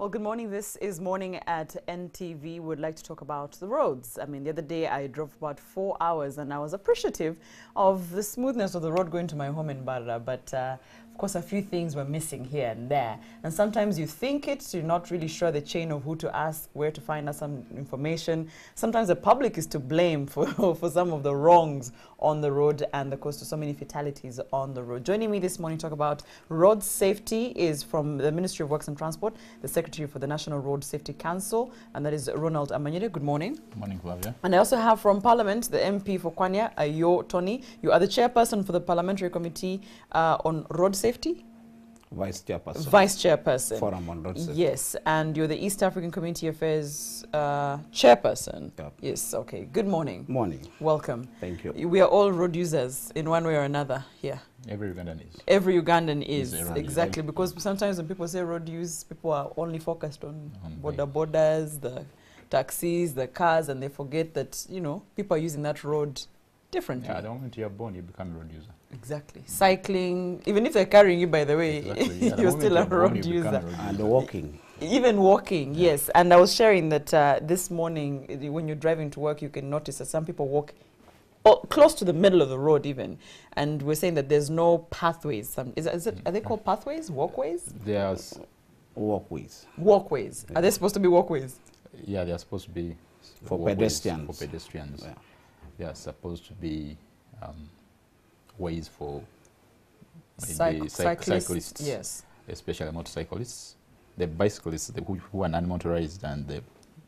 Well, good morning. This is Morning at NTV. We'd like to talk about the roads. I mean, the other day I drove about 4 hours and I was appreciative of the smoothness of the road going to my home in Barra. But of course, a few things were missing here and there. And sometimes you think it, you're not really sure the chain of who to ask, where to find out some information. Sometimes the public is to blame for, for some of the wrongs on the road and, of course, to so many fatalities on the road. Joining me this morning to talk about road safety is from the Ministry of Works and Transport, the Secretary for the National Road Safety Council, and that is Ronald Amanyere. Good morning. Good morning, Flavia. And I also have from Parliament, the MP for Kwanya, Ayo Tony. You are the chairperson for the Parliamentary Committee on Road Safety? Vice Chairperson. Vice Chairperson. Forum on Road Safety. Yes, and you're the East African Community Affairs Chairperson. Yep. Yes, okay. Good morning. Morning. Welcome. Thank you. We are all road users in one way or another here. Every Ugandan is. Every Ugandan is, a road exactly, because sometimes when people say road use, people are only focused on borders, the taxis, the cars, and they forget that, you know, people are using that road differently. Yeah, the moment you're born, you become a road user. Exactly. Cycling, even if they're carrying you, by the way, Exactly. Yeah, you're still a road user. And walking. Even walking, yeah. Yes. And I was sharing that this morning, when you're driving to work, you can notice that some people walk close to the middle of the road even. And we're saying that there's no pathways. Are they called pathways? Walkways? There's Walkways. Walkways. Are they supposed to be walkways? Yeah, they're supposed to be For walkways pedestrians. For pedestrians. Yeah. They are supposed to be ways for maybe cyclists. Yes. Especially motorcyclists. The bicyclists who are non-motorized, and the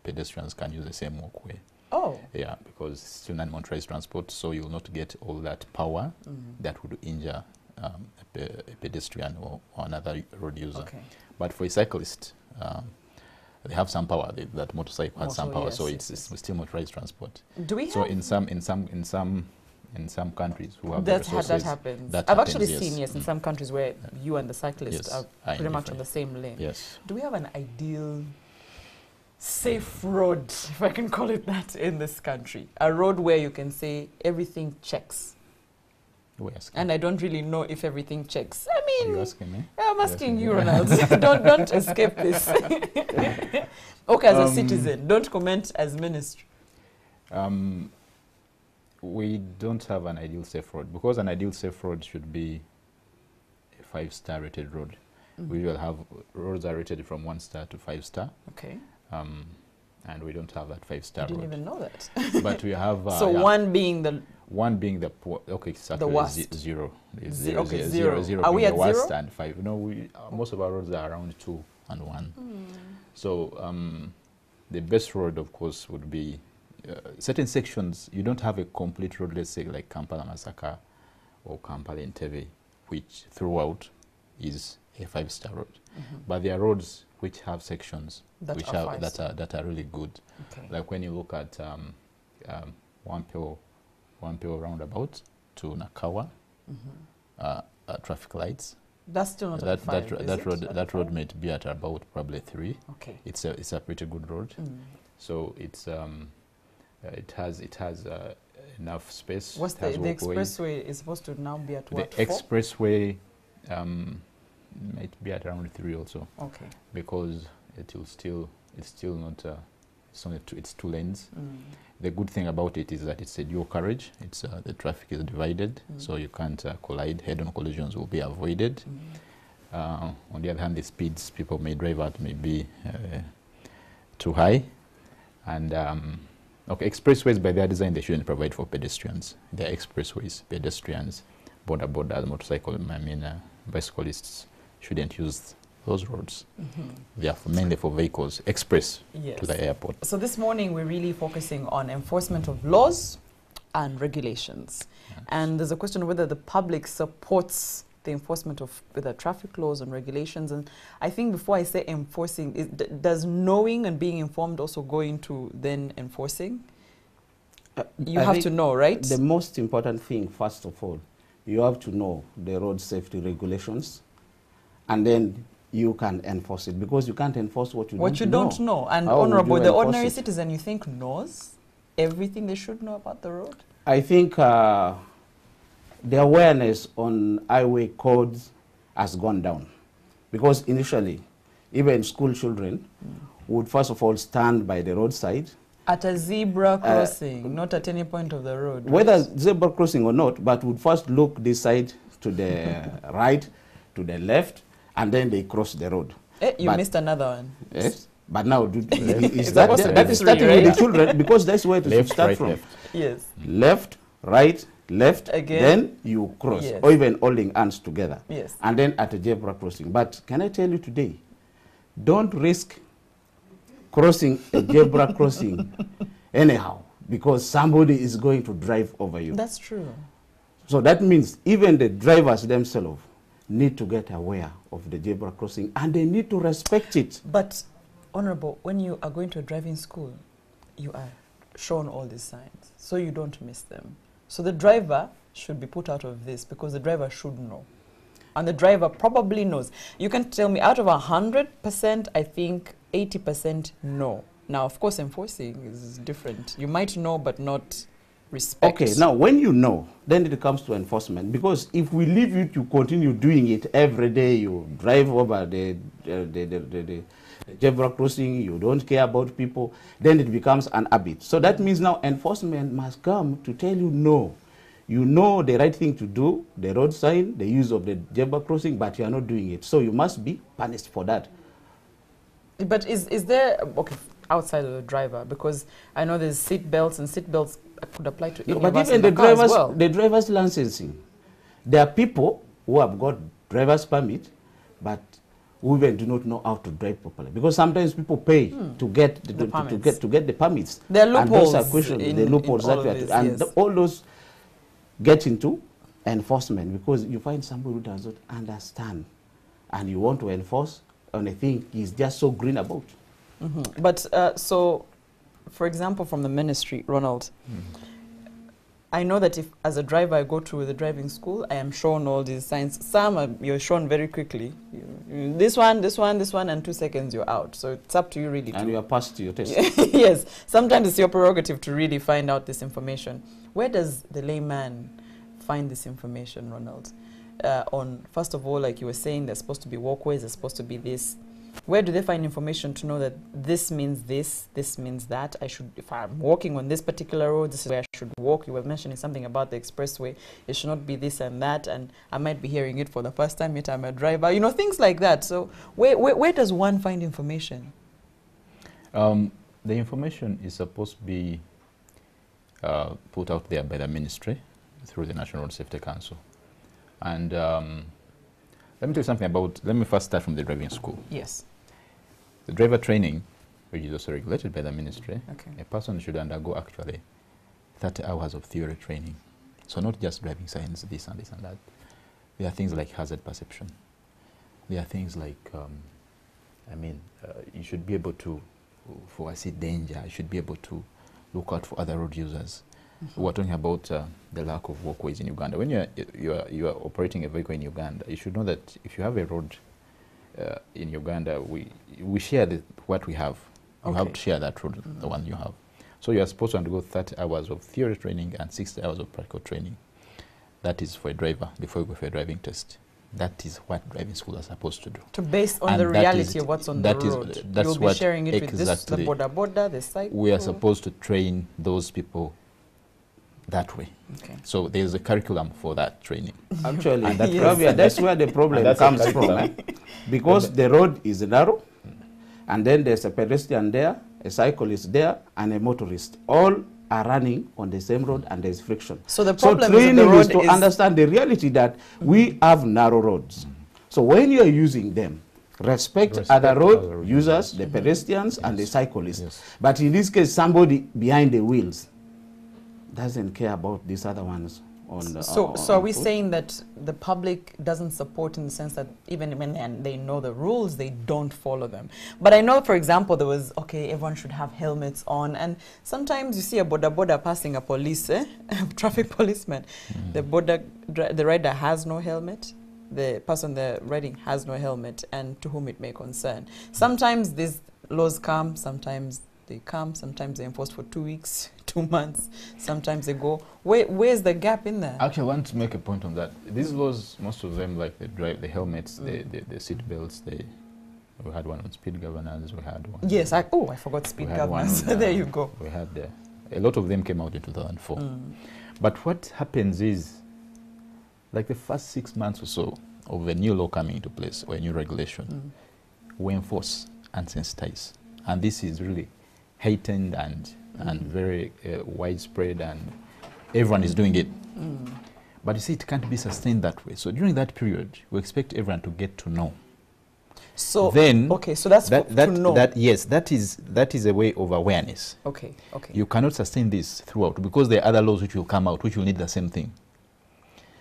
pedestrians can use the same walkway. Oh. Yeah, because it's still non-motorized transport, so you'll not get all that power that would injure a pedestrian or another road user. Okay. But for a cyclist, they have some power. That motorcycle has some power, yes, so yes, it's still motorized transport. Do we So have in some countries who have that resources, happens? that I've happens, actually yes. seen, yes, in some countries where you and the cyclist Yes, are pretty much on the same lane. Yes. Do we have an ideal safe road, if I can call it that, in this country? A road where you can say everything checks. And I don't really know if everything checks. I Are mean, you asking me? I'm asking you, Ronald. don't escape this. Okay, as a citizen, don't comment as ministry. We don't have an ideal safe road, because an ideal safe road should be a 5-star rated road. We will have roads are rated from 1 star to 5 star. Okay. And we don't have that 5-star I didn't road. even know that. But we have So yeah, one being the poor. Okay, it's actually worst. zero. It's Okay, zero Are we being at the worst 0? and 5. No, most of our roads are around 2 and 1. So the best road, of course, would be certain sections. You don't have a complete road, let's say like Kampala Masaka or Kampala Entebbe, which throughout is a 5-star road. But there are roads which have sections that are really good. Okay. Like when you look at Wampio roundabout to Nakawa, traffic lights. That's still not at 5, is it? That road may be at about probably 3. Okay. It's a pretty good road. So it's it has enough space. What's It the has walkways. expressway is supposed to now be at The what? 4? expressway might be at around 3 also, Okay. because it's still not it's 2 lanes. The good thing about it is that it's a dual carriage. It's the traffic is divided, so you can't collide. Head-on collisions will be avoided. On the other hand, the speeds people may drive at may be too high. And okay, expressways by their design, they shouldn't provide for pedestrians. They're expressways, pedestrians, borders, motorcycle, bicyclists shouldn't use those roads. They are mainly for vehicles, express to the airport. So this morning we're really focusing on enforcement of laws and regulations. Yes. And there's a question of whether the public supports the enforcement of the traffic laws and regulations. And I think before I say enforcing, does knowing and being informed also go into then enforcing? You have to know, right? The most important thing, first of all, you have to know the road safety regulations, and then you can enforce it, because you can't enforce what you don't know. And How Honorable, the ordinary it? citizen, you think knows everything they should know about the road? I think the awareness on highway codes has gone down, because initially even school children, would first of all stand by the roadside. At a zebra crossing, not at any point of the road. Whether right? zebra crossing or not, but would first look this side to the right, to the left, and then they cross the road. You But- missed another one. Yes, but now is It's that, supposed to be that is three, starting right? with the children, because that's where to Left, start right, from. left. Yes. Left, right, left, Again. then you cross, Yes. or even holding hands together. Yes. And then at a zebra crossing. But can I tell you today, don't risk crossing a zebra crossing anyhow, because somebody is going to drive over you. That's true. So that means even the drivers themselves need to get aware of the zebra crossing, and they need to respect it. But, Honorable, when you are going to a driving school, you are shown all these signs, so you don't miss them. So the driver should be put out of this, because the driver should know. And the driver probably knows. You can tell me out of 100%, I think 80% know. Now, of course, enforcing is different. You might know, but not respect. Okay, now when you know, then it comes to enforcement. Because if we leave you to continue doing it every day, you drive over the zebra crossing, you don't care about people, then it becomes an habit. So that means now enforcement must come to tell you no. You know the right thing to do, the road sign, the use of the zebra crossing, but you are not doing it. So you must be punished for that. But is there, okay, outside of the driver, because I know there's seat belts, and seat belts could apply to any But of us even in the the car as drivers, well. the driver's licensing, there are people who have got driver's permit, but who even do not know how to drive properly. Because sometimes people pay to get The to get the permits. There are And those are loopholes questions, in- the loopholes in all that we of have this, to, and yes. all those get into enforcement, because you find somebody who does not understand, and you want to enforce on a thing he's just so green about. But so, for example, from the ministry, Ronald, I know that if, as a driver, I go to the driving school, I am shown all these signs. Some you're shown very quickly. This one, this one, this one, and 2 seconds you're out. So it's up to you really And to... you are passed your test. Yes, sometimes it's your prerogative to really find out this information. Where does the layman find this information, Ronald? On, first of all, like you were saying, there's supposed to be walkways, there's supposed to be this. Where do they find information to know that this means this means that? I should, if I'm walking on this particular road, this is where I should walk. You were mentioning something about the expressway. It should not be this and that, and I might be hearing it for the first time, yet I'm a driver. You know, things like that. So where does one find information? The information is supposed to be put out there by the ministry through the National Road Safety Council. And let me tell you something about, let me first start from the driving school. Yes. The driver training, which is also regulated by the ministry, Okay. a person should undergo actually 30 hours of theory training. So not just driving science, this and this and that. There are things like hazard perception. There are things like, you should be able to foresee danger. You should be able to look out for other road users. We're talking about the lack of walkways in Uganda. When you are operating a vehicle in Uganda, you should know that if you have a road in Uganda, we share what we have. You have Okay. to share that road, the one you have. So you are supposed to undergo 30 hours of theory training and 60 hours of practical training. That is for a driver before you go for a driving test. That is what driving schools are supposed to do. To based on And the that reality is- of what's on the that is- road. that's You'll be what sharing it with this, the exactly boda, the cycle. We are supposed to train those people that way. Okay. So there's a curriculum for that training. Actually, And that Flavia, that's where the problem that's a comes from. curriculum. Because the road is narrow, and then there's a pedestrian there, a cyclist there, and a motorist. All are running on the same road, and there's friction. So the So problem is that the training is road to understand the reality that we have narrow roads. So when you're using them, respect other road users, the pedestrians, and the cyclists. Yes. But in this case, somebody behind the wheels doesn't care about these other ones. So are we foot. saying that the public doesn't support, in the sense that even when they know the rules, they don't follow them? But I know, for example, there was, okay, everyone should have helmets on, and sometimes you see a boda passing a police, traffic policeman. The rider has no helmet. The person they're riding has no helmet, and to whom it may concern. Sometimes these laws come, sometimes they come, sometimes they're enforced for 2 weeks, 2 months, sometimes they go. Where's the gap in there? Actually, I want to make a point on that. These laws, most of them, like the helmets, the seat belts, We had one on speed governance. We had one. Yes, I forgot speed governance. There you go. We had a lot of them came out in 2004. But what happens is, like the first 6 months or so of a new law coming into place or a new regulation, we enforce and sensitize. And this is really heightened and very widespread, and everyone is doing it. But you see, it can't be sustained that way. So during that period, we expect everyone to get to know. So then, okay, so that's to know. Yes, that is a way of awareness. Okay. You cannot sustain this throughout because there are other laws which will come out which will need the same thing.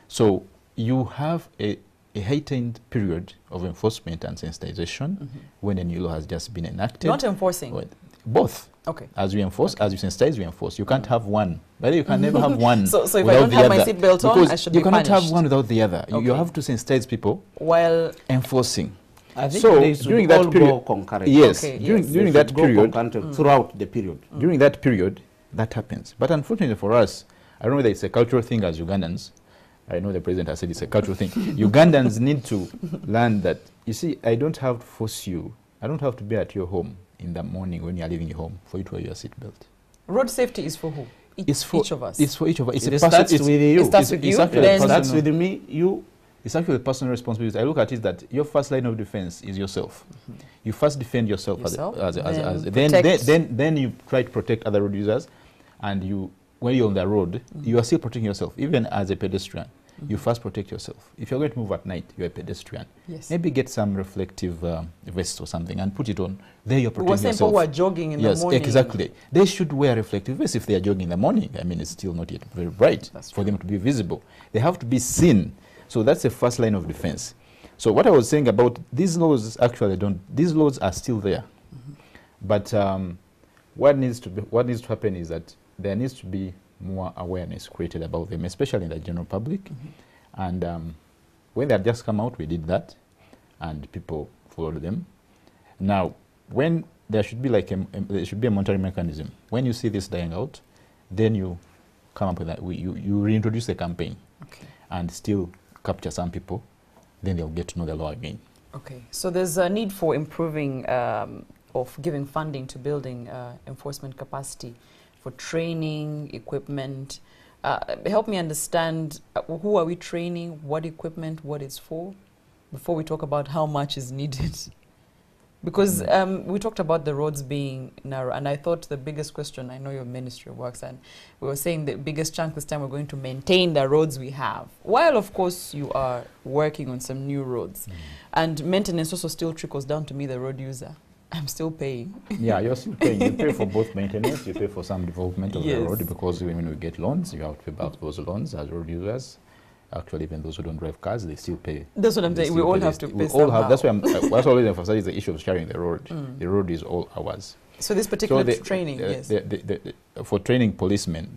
So you have a heightened period of enforcement and sensitization when a new law has just been enacted. Not enforcing. Both. Okay. As we enforce, as you sensitize, we enforce. You can't have one. But you can never have one. So if I don't have my seatbelt on, I should be punished. You cannot have one without the other. Okay. You have to sensitize people while enforcing. I think so during that period, yes, okay, during that period, throughout the period. During that period, that happens. But unfortunately for us, I don't know whether it's a cultural thing as Ugandans. I know the president has said it's a cultural thing. Ugandans need to learn that, you see, I don't have to force you. I don't have to be at your home in the morning when you are leaving your home for you to wear your seatbelt. Road safety is for who? It's for each of us. It's for each of us. It starts with you. It starts with you. It starts with me, you. It's actually a personal responsibility. I look at it that your first line of defense is yourself. You first defend yourself, then you try to protect other road users, and when you're on the road, you are still protecting yourself. Even as a pedestrian, you first protect yourself. If you're going to move at night, you're a pedestrian. Yes. Maybe get some reflective vest or something and put it on. There you're protecting yourself. People who are jogging in the morning. Yes, exactly. They should wear reflective vests if they are jogging in the morning. I mean, it's still not yet very bright for them to be visible. They have to be seen. So that's the first line of defense. So what I was saying about these laws these laws are still there. But what needs to happen is that there needs to be more awareness created about them, especially in the general public. And when they had just come out, we did that, and people followed them. Now, when there should be there should be a monitoring mechanism. When you see this dying out, then you come up with that. You reintroduce the campaign, and still capture some people, then they'll get to know the law again. Okay. So there's a need for improving of giving funding to building enforcement capacity for training, equipment. Help me understand, who are we training, what equipment, what it's for, before we talk about how much is needed. Because we talked about the roads being narrow, and I thought the biggest question, I know your Ministry of Works, and we were saying the biggest chunk this time we're going to maintain the roads we have. While, of course, you are working on some new roads. And maintenance also still trickles down to me, the road user. I'm still paying. Yeah, you're still paying. You pay for both maintenance, you pay for some development of the road, because when we get loans, you have to pay back those loans as road users. Actually, even those who don't drive cars, they still pay. That's what I'm saying. We all have to pay somehow. That's why that's always emphasize the issue of sharing the road. The road is all ours. So this particular training, yes. For training policemen,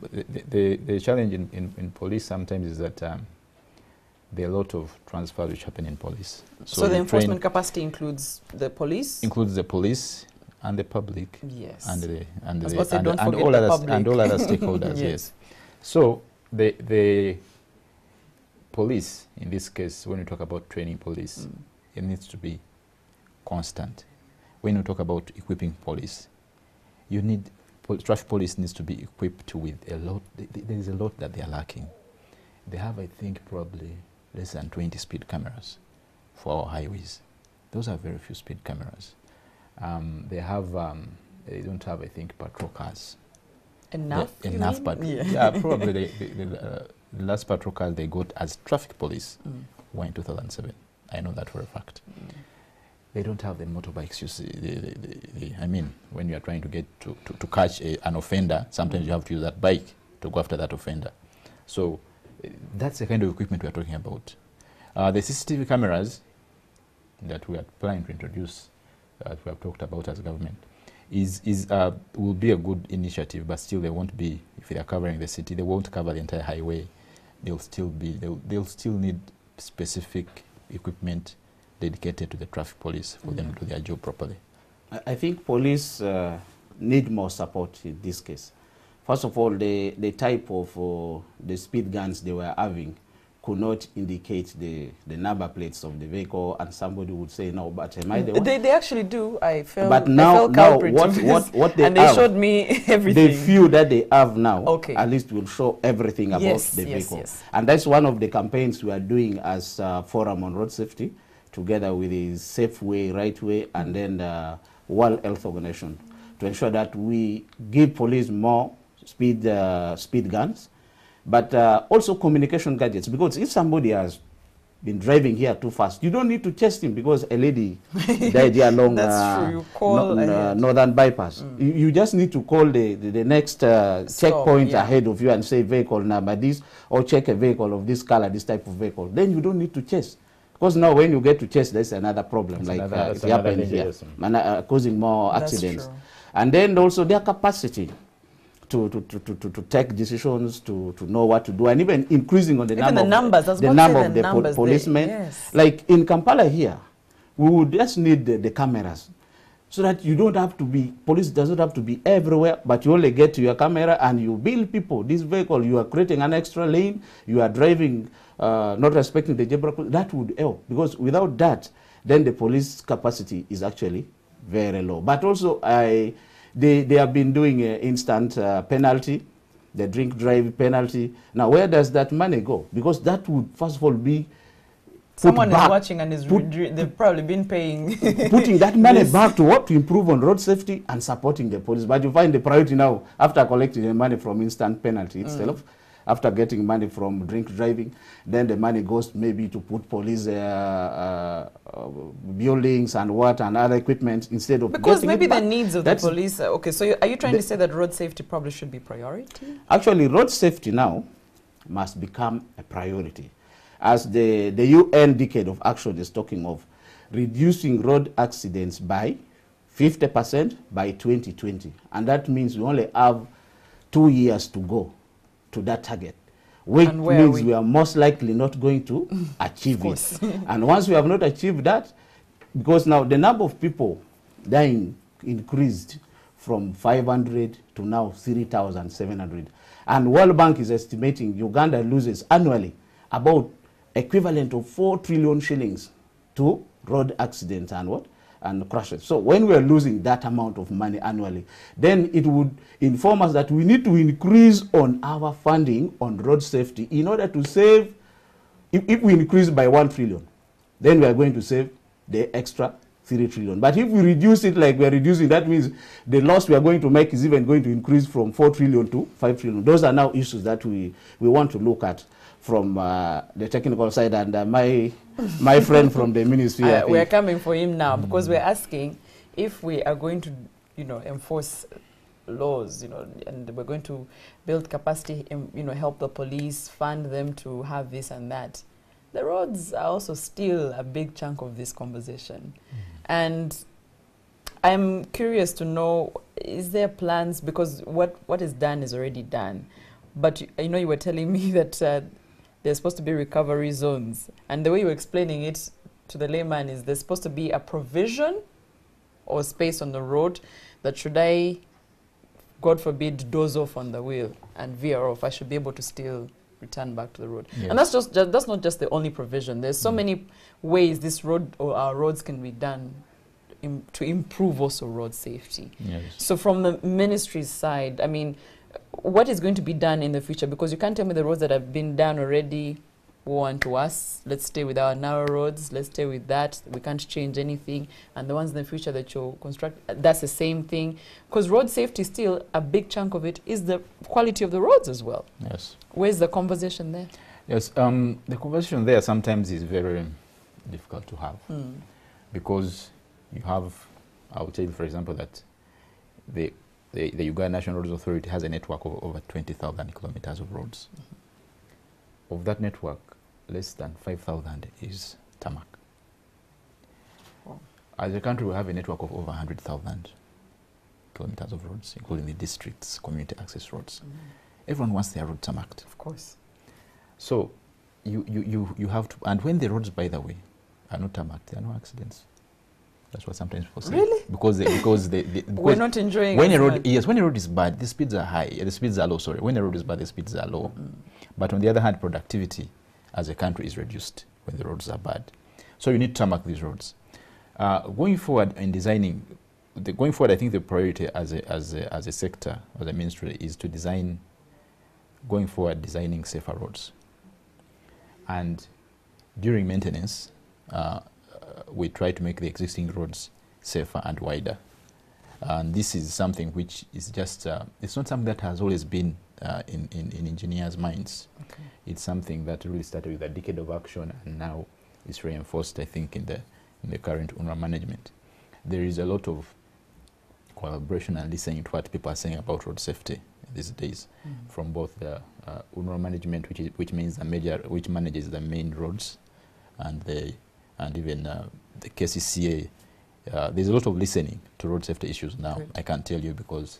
the challenge in police sometimes is that there are a lot of transfers which happen in police. So the enforcement capacity includes the police? Includes the police and the public. Yes. And all other stakeholders, yes. So the police, in this case, when we talk about training police, it needs to be constant. When we talk about equipping police, traffic police needs to be equipped with a lot. There is a lot that they are lacking. They have, I think, probably less than 20 speed cameras for our highways. Those are very few speed cameras. They don't have, I think, patrol cars. Enough? Enough patrol. Yeah, probably the last patrol cars they got as traffic police were in 2007. I know that for a fact. They don't have the motorbikes. You see, I mean, when you are trying to get to catch an offender, sometimes you have to use that bike to go after that offender. So that's the kind of equipment we are talking about. The CCTV cameras that we are planning to introduce, that we have talked about as government, will be a good initiative, but still they won't be, if they are covering the city, they won't cover the entire highway. They'll still need specific equipment dedicated to the traffic police for them to do their job properly. I think police need more support in this case. First of all, the type of the speed guns they were having could not indicate the number plates of the vehicle, and somebody would say, no, but am I the one? They actually do. I felt, but now what they and they have, showed me everything. the few that they have now, Okay. at least will show everything about Yes, the yes, vehicle. yes. And that's one of the campaigns we are doing as Forum on Road Safety, together with the Safeway, Right Way, and then the World Health Organization, to ensure that we give police more speed guns, but also communication gadgets. Because if somebody has been driving here too fast, you don't need to chase him because a lady died here along That's true. You call Northern Bypass. You just need to call the next checkpoint ahead of you and say vehicle number this, or check a vehicle of this color, this type of vehicle. Then you don't need to chase. Because now when you get to chase, there's another problem, that's it happens here, causing more That's accidents. true. And then also their capacity to take decisions, to know what to do, and even increasing on the Even number the of numbers, the policemen. Yes. Like in Kampala here, we would just need the cameras, so that you don't have to be, police doesn't have to be everywhere, but you only get to your camera and you bill people. This vehicle, you are creating an extra lane, you are driving, not respecting the zebra crossing. That would help, because without that, then the police capacity is actually very low. But also, they have been doing instant penalty, the drink drive penalty. Now, where does that money go? Because that would, first of all, be someone is watching and they've probably been paying. Putting that money back to what? To improve on road safety and supporting the police. But you find the priority now, after collecting the money from instant penalty itself, after getting money from drink driving, then the money goes maybe to put police buildings and other equipment, instead of because maybe the needs of the police. Okay, so are you trying to say that road safety probably should be priority? Actually, road safety now must become a priority, as the UN Decade of Action is talking of reducing road accidents by 50% by 2020, and that means we only have 2 years to go to that target, which means we are most likely not going to achieve it. And once we have not achieved that, because now the number of people dying increased from 500 to now 3,700. And World Bank is estimating Uganda loses annually about equivalent of 4 trillion shillings to road accidents and crashes. So when we are losing that amount of money annually, then it would inform us that we need to increase on our funding on road safety in order to save. If we increase by 1 trillion, then we are going to save the extra 3 trillion. But if we reduce it like we are reducing, that means the loss we are going to make is even going to increase from 4 trillion to 5 trillion. Those are now issues that we want to look at from the technical side, and my friend from the ministry. We're coming for him now, because we're asking if we are going to, enforce laws, and we're going to build capacity, help the police, fund them to have this and that. The roads are also still a big chunk of this conversation. And I'm curious to know, is there plans, because what is done is already done. But you were telling me that there's supposed to be recovery zones. And the way you're explaining it to the layman is there's supposed to be a provision or space on the road that should I, God forbid, doze off on the wheel and veer off, I should be able to still return back to the road. Yes. And that's not just the only provision. There's so many ways this road or our roads can be done to improve also road safety. Yes. So from the ministry's side, I mean, what is going to be done in the future? Because you can't tell me the roads that have been done already woe unto us. Let's stay with our narrow roads. Let's stay with that. We can't change anything. And the ones in the future that you'll construct, that's the same thing. Because road safety, still a big chunk of it is the quality of the roads as well. Yes. Where's the conversation there? Yes, the conversation there sometimes is very difficult to have. Because you have, I will tell you, for example, that the Uganda National Roads Authority has a network of over 20,000 kilometers of roads. Of that network, less than 5,000 is tarmac. Wow. As a country, we have a network of over 100,000 kilometers of roads, including the districts, community access roads. Everyone wants their road tarmacked. Of course. So you have to, and when the roads, by the way, are not tarmacked, there are no accidents. That's what sometimes people say. Really? Because we're not enjoying when a road, yes, when a road is bad, the speeds are high. The speeds are low. Sorry, when a road is bad, the speeds are low. But on the other hand, productivity as a country is reduced when the roads are bad. So you need to tarmac these roads. Going forward in designing, going forward, I think the priority as a sector, as a ministry, is to design, going forward, designing safer roads. And during maintenance, we try to make the existing roads safer and wider. And this is something which is just, it's not something that has always been in engineers' minds. Okay. It's something that really started with a decade of action and now is reinforced, I think, in the current UNRWA management. There is a lot of collaboration and listening to what people are saying about road safety these days, from both the UNRWA management, which means which manages the main roads, and even the KCCA. There's a lot of listening to road safety issues now. Great. I can tell you because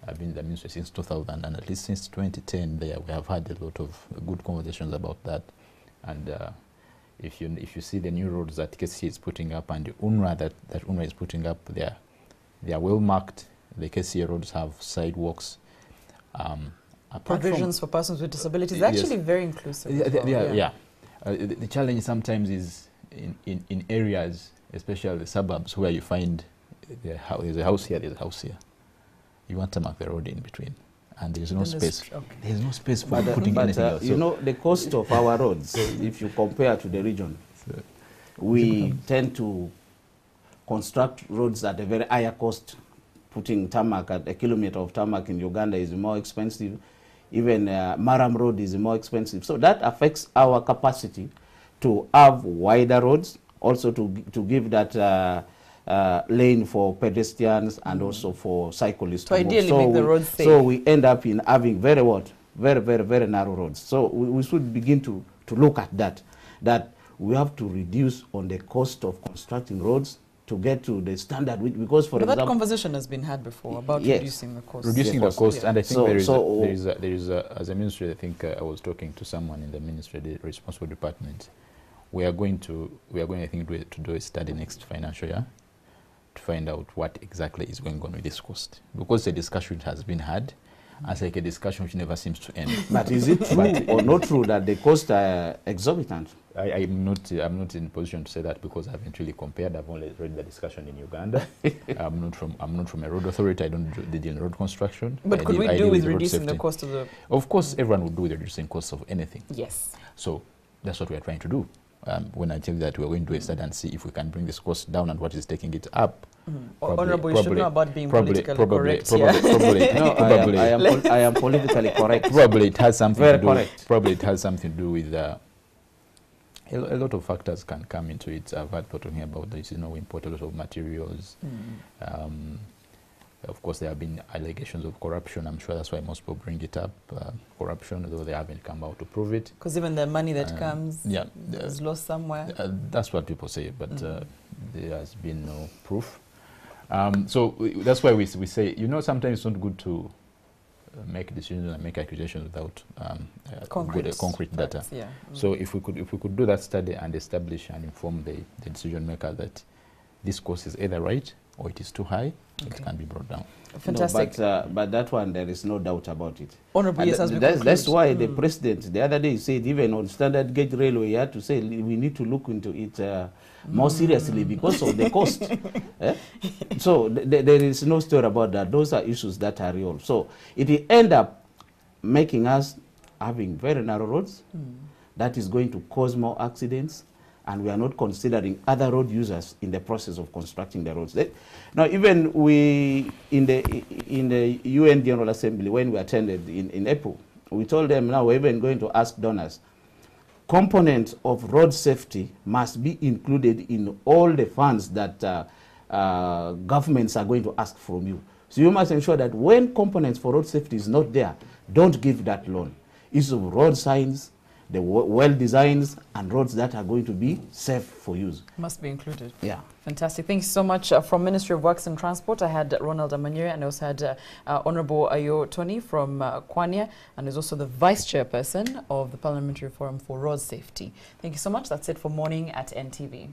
I've been in the ministry since 2000, and at least since 2010, we have had a lot of good conversations about that. And if you see the new roads that KCCA is putting up and the UNRWA that UNRWA is putting up, they are well marked. The KCCA roads have sidewalks. Provisions for persons with disabilities. They're actually very inclusive. The challenge sometimes is in areas, especially the suburbs, where you find there's a house here, there's a house here. You want to mark the road in between, and there's no space. Okay. There's no space for putting anything else. You know, the cost of our roads, if you compare to the region, we tend to construct roads at a very higher cost. Putting tarmac at a kilometer of tarmac in Uganda is more expensive. Even Maram Road is more expensive. So that affects our capacity to have wider roads, also to give that lane for pedestrians and also for cyclists. To ideally make the roads safe. So we end up in having very narrow roads. So we should begin to look at that we have to reduce on the cost of constructing roads to get to the standard, because for example, that conversation has been had before about reducing the cost. Reducing the cost, and I think there is as a ministry, I think I was talking to someone in the ministry, the responsible department. We are going, I think, to do a study next financial year to find out what exactly is going on with this cost, because the discussion has been had. It's like a discussion which never seems to end. But is it true or not true that the costs are exorbitant? I'm not in a position to say that because I haven't really compared. I've only read the discussion in Uganda. I'm not from a road authority. I don't deal in road construction. But could we do with reducing the cost of the? Of course, everyone would do with reducing costs of anything. Yes. So that's what we are trying to do. When I tell you that we're going to do a study and see if we can bring this cost down and what is taking it up. Honorable, you should know about being politically correct. I am politically correct. Probably it has something to do. Probably it has something to do with a lot of factors can come into it. I've heard people talking about this. You know, we import a lot of materials. Of course, there have been allegations of corruption. I'm sure that's why most people bring it up. Corruption, though they haven't come out to prove it. Because even the money that comes is lost somewhere. That's what people say, but there has been no proof. So that's why we say, you know, sometimes it's not good to make decisions and make accusations without concrete data. Yeah. So if we could do that study and establish and inform the decision maker that this cost is either right or it is too high, it can be brought down. Fantastic. No, but that one, there is no doubt about it. Honorable, yes, that's why the president, the other day, said even on standard gauge railway, he had to say we need to look into it more seriously because of the cost. So there is no story about that. Those are issues that are real. So it will end up making us having very narrow roads. That is going to cause more accidents. And we are not considering other road users in the process of constructing the roads. Now, even we, in the UN General Assembly, when we attended in April, we told them now we're even going to ask donors, components of road safety must be included in all the funds that governments are going to ask from you. So you must ensure that when components for road safety is not there, don't give that loan. Issue of road signs, the well designs and roads that are going to be safe for use. Must be included. Yeah. Fantastic. Thank you so much. From Ministry of Works and Transport, I had Ronald Amanyere, and I also had Honorable Ayo Tony from Kwanya, and is also the Vice Chairperson of the Parliamentary Forum for Road Safety. Thank you so much. That's it for Morning at NTV.